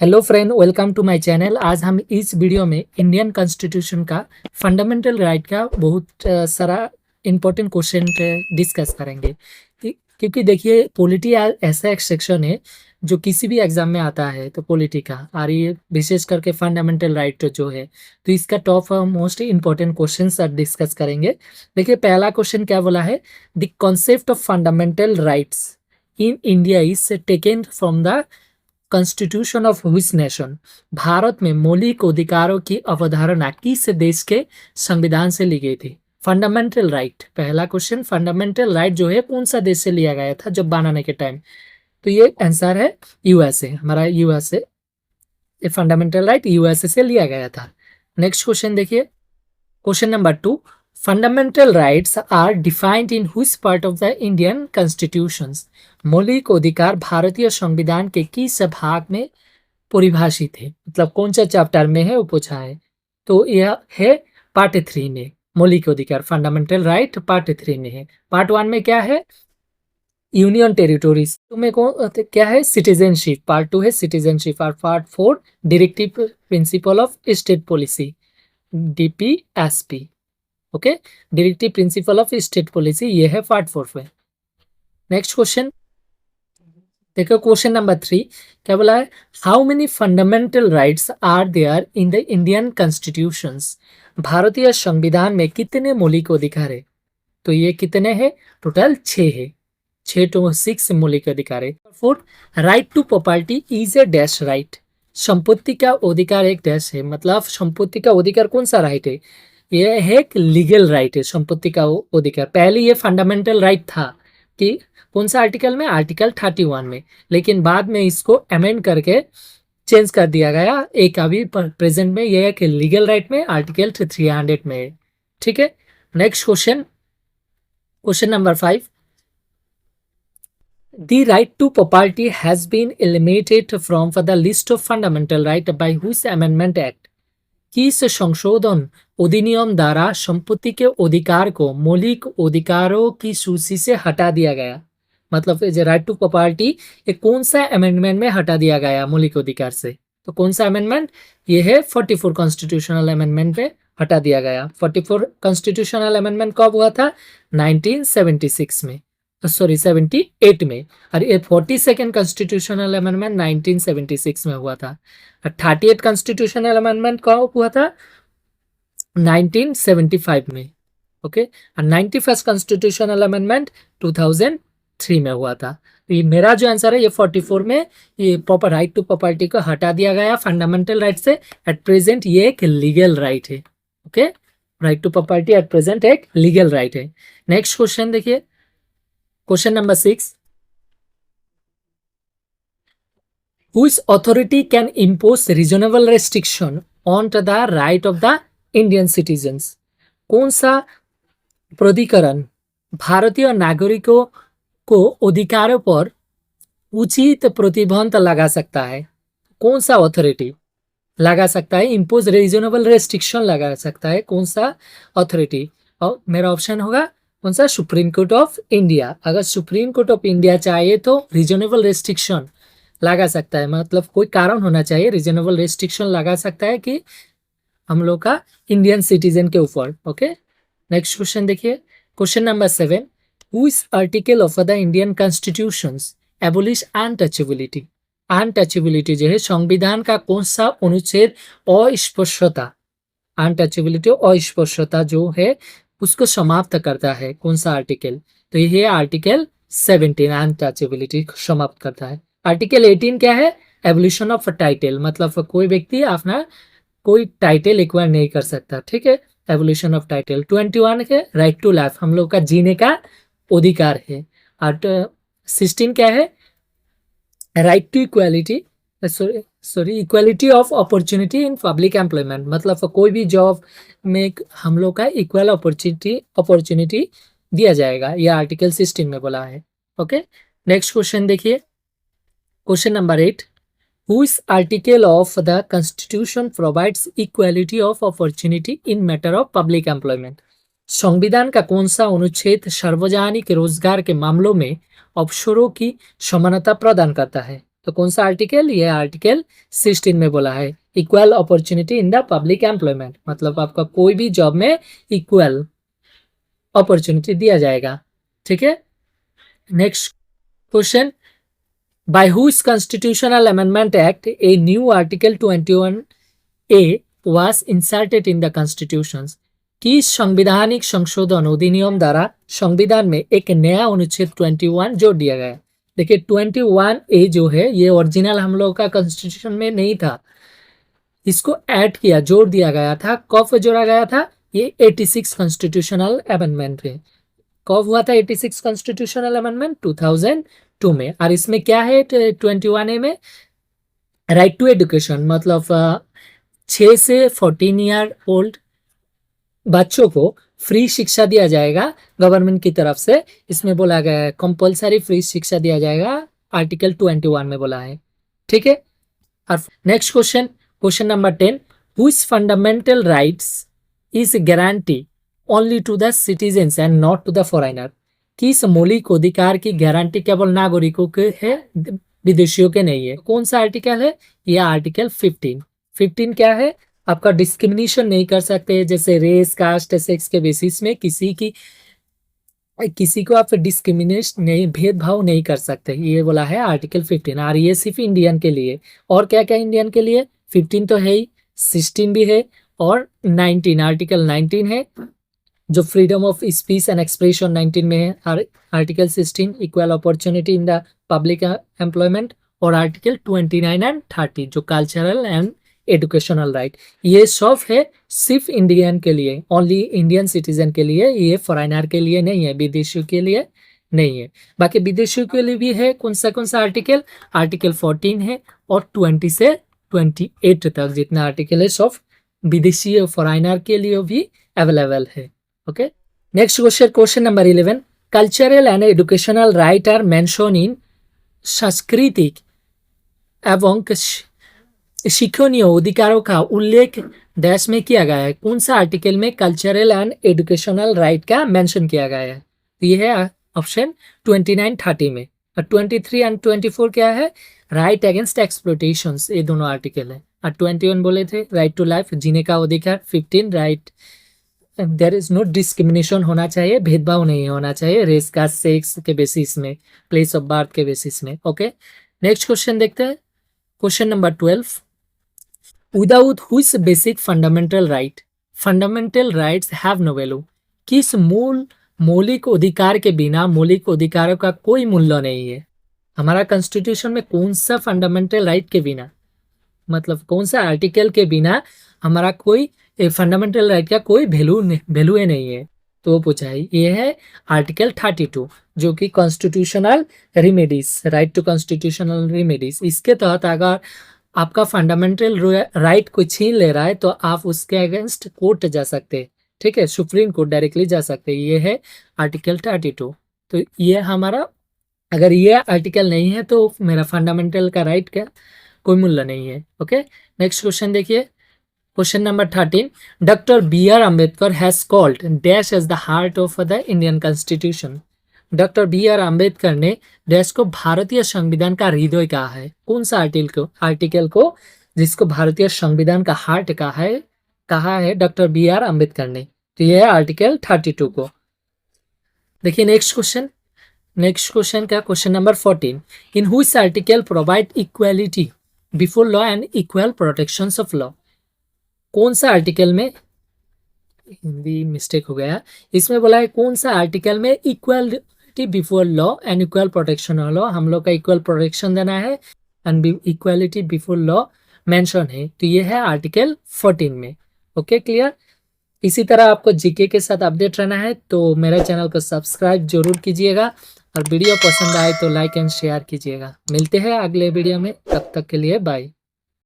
Hello friend, welcome to my channel. आज हम इस वीडियो में इंडियन कॉन्स्टिट्यूशन का फंडामेंटल राइट का बहुत सारा इम्पोर्टेंट क्वेश्चन डिस्कस करेंगे। क्योंकि देखिए पॉलिटी ऐसा एक सेक्शन है जो किसी भी एग्जाम में आता है, तो पॉलिटी का और ये विशेष करके फंडामेंटल राइट जो है, तो इसका top most important question discuss करेंगे। देखिए पहला क्वेश्चन क्या बोला है, the concept of fundamental rights in India is taken from the constitution of which nation. Bharat में मौलिक अधिकारों की अवधारणा किस देश के संविधान से ली गई थी। फंडामेंटल राइट, पहला क्वेश्चन, फंडामेंटल राइट जो है कौन सा देश से लिया गया था जब बनाने के टाइम, तो ये आंसर है यूएसए, हमारा यूएसए। ये फंडामेंटल राइट यूएसए से लिया गया था। नेक्स्ट क्वेश्चन देखिए, question number 2, fundamental rights are defined in which part of the Indian constitutions. मौलिक अधिकार भारतीय संविधान के किस भाग में परिभाषित है, मतलब कौन सा चैप्टर में है वो पूछा है। तो यह है पार्ट 3 में। मौलिक अधिकार फंडामेंटल राइट पार्ट 3 में है। पार्ट 1 में क्या है, यूनियन टेरिटोरीज, तो में कौन क्या है, सिटीजनशिप। पार्ट 2 है सिटीजनशिप और part 4 directive principle of state policy, DPSP. Okay, directive principle of state policy, ये है पार्ट 4 में। नेक्स्ट क्वेश्चन देखो, क्वेश्चन नंबर 3 क्या बोला है, how many fundamental rights are there in the Indian constitutions. भारतीय संविधान में कितने मौलिक अधिकार है, तो ये कितने हैं, टोटल 6 है, 6 to 6 मौलिक अधिकार है। 4, right to property is a dash right. संपत्ति का अधिकार एक डैश है, मतलब संपत्ति का अधिकार कौन सा राइट है, ये है एक लीगल राइट है संपत्ति का अधिकार। पहले ये फंडामेंटल राइट था कि कौन सा आर्टिकल में, आर्टिकल 31 में, लेकिन बाद में इसको अमेंड करके चेंज कर दिया गया। एक अभी प्रेजेंट में ये एक लीगल राइट में आर्टिकल 300 में है। ठीक है, next question, question number 5, The right to property has been eliminated from the list of fundamental rights by which amendment act। किस संशोधन अधिनियम द्वारा संपत्ति के अधिकार को मौलिक अधिकारों की सूची से हटा दिया गया, मतलब राइट टू प्रॉपर्टी ये कौन सा अमेंडमेंट में हटा दिया गया मौलिक अधिकार से, तो कौन सा अमेंडमेंट, ये है 44 कॉन्स्टिट्यूशनल अमेंडमेंट पे हटा दिया गया। 44 कॉन्स्टिट्यूशनल अमेंडमेंट कब हुआ था, 1976 में, सॉरी 78 में, और ये 42nd कॉन्स्टिट्यूशनल अमेंडमेंट 1976 में हुआ था। 38 कॉन्स्टिट्यूशनल अमेंडमेंट कब हुआ था, 1975 में। ओके, और 91st कॉन्स्टिट्यूशनल अमेंडमेंट 2003 में हुआ था। तो ये मेरा जो आंसर है ये 44 में ये प्रॉपर राइट टू प्रॉपर्टी को हटा दिया गया फंडामेंटल राइट से। एट प्रेजेंट ये एक लीगल राइट है। Okay, right to property at present एक लीगल राइट है। नेक्स्ट क्वेश्चन देखिए, question number 6, Which authority can impose reasonable restriction on to the right of the Indian citizens। कौन सा प्राधिकरण भारतीय नागरिकों को अधिकारों पर उचित प्रतिबंध लगा सकता है, कौन सा अथॉरिटी लगा सकता है, इम्पोज रीजनेबल रेस्ट्रिक्शन लगा सकता है, कौन सा अथॉरिटी। और मेरा ऑप्शन होगा कौन सा, सुप्रीम कोर्ट ऑफ इंडिया। अगर सुप्रीम कोर्ट ऑफ इंडिया चाहिए तो रीजनेबल रेस्ट्रिक्शन लगा सकता है, मतलब कोई कारण होना चाहिए, रीजनेबल रेस्ट्रिक्शन लगा सकता है कि हम लोग का इंडियन सिटीजन के ऊपर। ओके, नेक्स्ट क्वेश्चन देखिए, question number 7, which article of the Indian constitutions abolish untouchability. Untouchability जो है संविधान का कौन सा अनुच्छेद अस्पृश्यता, अनटचेबिलिटी अस्पृश्यता जो है उसको समाप्त करता है, कौन सा आर्टिकल, तो ये आर्टिकल 17 अनटचेबिलिटी समाप्त करता है। आर्टिकल 18 क्या है, एबोलिशन ऑफ टाइटल, मतलब कोई व्यक्ति अपना कोई टाइटल एक्वायर नहीं कर सकता। ठीक है, एवोल्यूशन ऑफ टाइटल। 21 है राइट टू लाइफ, हम लोग का जीने का अधिकार है। और 16 क्या है, right to equality, sorry equality of opportunity in public employment, मतलब कोई भी जॉब में हम लोग का इक्वल अपॉर्चुनिटी दिया जाएगा, यह आर्टिकल 16 में बोला है। ओके, नेक्स्ट क्वेश्चन देखिए, question number 8, Which article of the Constitution provides equality of opportunity in matter of public employment। संविधान का कौन सा अनुच्छेद सार्वजनिक रोजगार के मामलों में अवसरों की समानता प्रदान करता है। तो कौन सा आर्टिकल, ये आर्टिकल 16 में बोला है equal opportunity in the public employment, मतलब आपका कोई भी जॉब में इक्वल अपॉर्चुनिटी दिया जाएगा। ठीक है, next question, by whose constitutional amendment act a new article 21A was inserted in the constitutions, किस संवैधानिक संशोधन अधिनियम द्वारा संविधान में एक नया अनुच्छेद 21 जोड़ दिया गया। देखिए 21A जो है ये ओरिजिनल हम लोग का कॉन्स्टिट्यूशन में नहीं था, इसको ऐड किया, जोड़ दिया गया था। कब जोड़ा गया था, ये 86 कॉन्स्टिट्यूशनल अमेंडमेंट है। कब हुआ था 86 कॉन्स्टिट्यूशनल अमेंडमेंट, 2002 में। और इसमें क्या है 21A में, राइट टू एजुकेशन, मतलब 6 से 14 ईयर ओल्ड बच्चों को फ्री शिक्षा दिया जाएगा गवर्नमेंट की तरफ से। इसमें बोला गया है कंपलसरी फ्री शिक्षा दिया जाएगा, आर्टिकल 21 में बोला है। ठीक है, और next question, question number 10, which fundamental rights is guarantee only to the citizens and not to the foreigner, किस मौलिक अधिकार की गारंटी केवल नागरिकों के है, विदेशियों के नहीं है। कौन सा आर्टिकल है, यह आर्टिकल 15 क्या है, आपका डिस्क्रिमिनेशन नहीं कर सकते, जैसे रेस, कास्ट, सेक्स के बेसिस में किसी को आप डिस्क्रिमिनेट नहीं, भेदभाव नहीं कर सकते, ये बोला है आर्टिकल 15। और ये सिर्फ इंडियन के लिए, और क्या क्या इंडियन के लिए, 15 तो है ही, 16 भी है, और 19 आर्टिकल 19 है जो freedom of speech and expression 19 में है, और article 16 equal opportunity in the public employment, और आर्टिकल 29 एंड 30 जो कल्चरल एंड एजुकेशनल राइट, ये सब है सिर्फ इंडियन के लिए, ओनली इंडियन सिटीजन के लिए, ये फॉरेनर के लिए नहीं है, विदेशियों के लिए नहीं है। बाकी विदेशियों के लिए भी है, कौन सा आर्टिकल, आर्टिकल 14 है, और 20 से 28 तक जितना आर्टिकल है सब विदेशी और फॉरेनर के लिए भी अवेलेबल है। Okay, next question, question number 11, cultural and educational right are mention in सांस्कृतिक एवं शिक्षणीय अधिकारों का उल्लेख देश में किया गया है। कौन सा आर्टिकल में कल्चरल एंड एजुकेशनल राइट का मेंशन किया गया है, ये है ऑप्शन 29, 30 में। और 23 एंड 24 क्या है, राइट अगेंस्ट एक्सप्लॉयटेशंस, ये दोनों आर्टिकल है। और 21 बोले थे राइट टू लाइफ, जीने का अधिकार। 15 right, there is no discrimination होना चाहिए, भेदभाव नहीं होना चाहिए रेस का, सेक्स के बेसिस में, प्लेस ऑफ बर्थ के बेसिस में। ओके, नेक्स्ट क्वेश्चन देखते हैं, question number 12, without which basic fundamental rights have no value, किस मौलिक अधिकार के बिना मौलिक अधिकारों का कोई मूल्य नहीं है। हमारा कॉन्स्टिट्यूशन में कौन सा फंडामेंटल राइट के बिना, मतलब कौन सा आर्टिकल के बिना हमारा कोई फंडामेंटल राइट का कोई वैल्यू ही नहीं है, तो वो पूछा है, ये है आर्टिकल 32 जो कि constitutional remedies, right to constitutional remedies. इसके तहत अगर आपका फंडामेंटल राइट को छीन ले रहा है तो आप उसके अगेंस्ट कोर्ट जा सकते हैं। ठीक है, सुप्रीम कोर्ट डायरेक्टली जा सकते हैं, ये है आर्टिकल 32। तो ये हमारा, अगर ये आर्टिकल नहीं है तो मेरा फंडामेंटल का राइट का कोई मूल्य नहीं है। ओके, नेक्स्ट क्वेश्चन देखिए, question number 13, doctor BR Ambedkar has called dash as the heart of the Indian constitution, doctor BR Ambedkar ने डैश को भारतीय संविधान का हृदय कहा है। कौन सा आर्टिकल को जिसको भारतीय संविधान का हार्ट कहा है डॉक्टर BR अम्बेडकर ने, तो यह है आर्टिकल 32 को। देखिए नेक्स्ट क्वेश्चन का question number 14, in which article provide equality before law and equal protections of law, कौन सा आर्टिकल में, हिंदी मिस्टेक हो गया, इसमें बोला है कौन सा आर्टिकल में equality before law and equal protection of law, हम लोग का इक्वल प्रोटेक्शन देना है and equality before law mention है, तो ये है आर्टिकल 14 में। Okay, clear. इसी तरह आपको जीके के साथ अपडेट रहना है तो मेरे चैनल को सब्सक्राइब जरूर कीजिएगा, और वीडियो पसंद आए तो लाइक एंड शेयर कीजिएगा। मिलते हैं अगले वीडियो में, तब तक के लिए बाय।